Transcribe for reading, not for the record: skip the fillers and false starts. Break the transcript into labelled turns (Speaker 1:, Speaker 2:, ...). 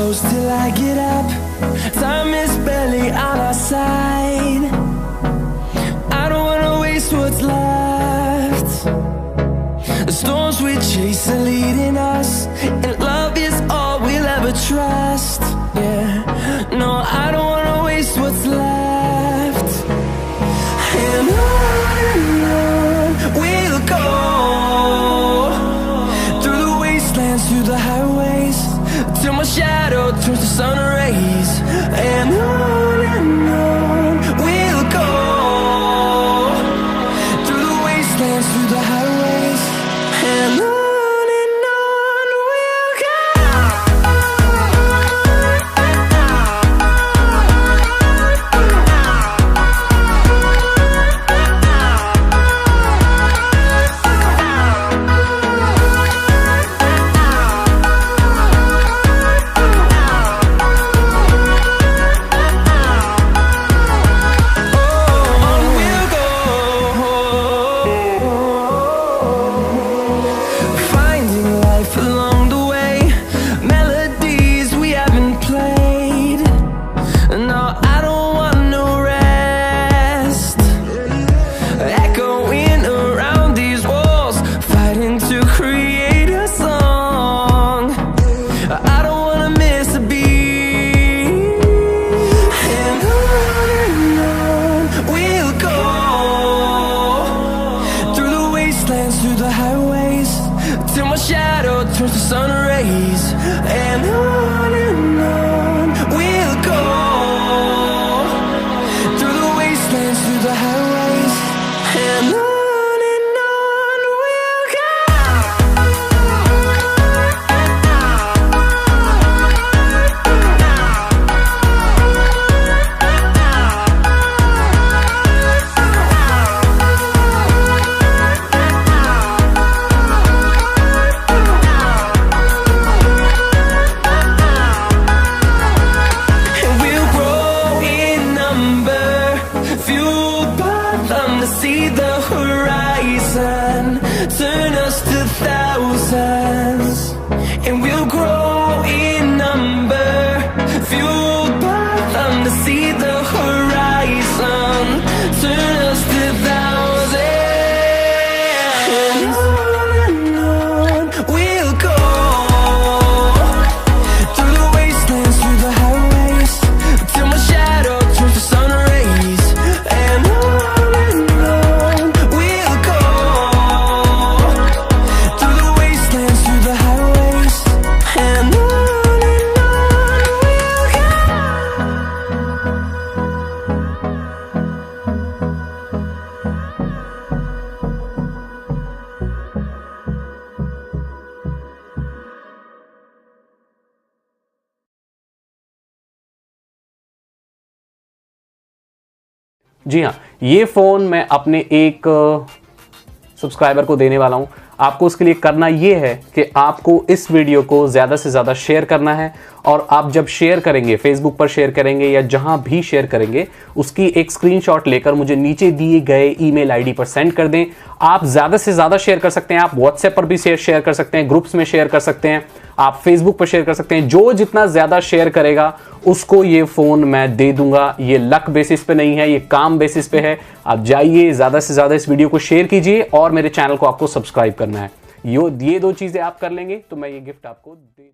Speaker 1: close till I get up. Time is barely on our side. I don't wanna waste what's left. The storms we chase are leading us, and love is all we'll ever trust. Yeah, no, I don't wanna waste what's left. And on we'll go, through the wastelands, through the highways, till my shadow turns to sun rays. And on we'll go, through the wastelands, through the highways, and on we'll go. Through the highways, till my shadow turns to sun rays. And on we'll go, through the wastelands, through the highways, and on we'll go. See the horizon, turn us to thousands, and we'll grow in number, fueled by them. To see the horizon, turn us to thousands, and on we'll go, through the wastelands, through the highways, till my shadow turns to sun rays. And
Speaker 2: जी हाँ, ये phone मैं अपने एक subscriber को देने वाला हूँ। आपको उसके लिए करना ये है कि आपको इस वीडियो को ज़्यादा से ज़्यादा शेयर करना है, और आप जब शेयर करेंगे, फेसबुक पर शेयर करेंगे या जहाँ भी शेयर करेंगे, उसकी एक स्क्रीनशॉट लेकर मुझे नीचे दिए गए ईमेल आईडी पर सेंड कर दें। आप ज़्यादा से ज़्यादा शेयर कर सकते हैं, आप व्हाट्सएप पर भी शेयर कर सकते हैं, ग्रुप्स में शेयर कर सकते हैं, आप फेसबुक पर शेयर कर सकते हैं। जो जितना ज़्यादा शेयर करेगा उसको ये फ़ोन मैं दे दूंगा। ये लक बेसिस पे नहीं है, ये काम बेसिस पे है। आप जाइए, ज़्यादा से ज़्यादा इस वीडियो को शेयर कीजिए, और मेरे चैनल को आपको सब्सक्राइब करना है। ये दो चीज़ें आप कर लेंगे तो मैं ये गिफ्ट आपको दे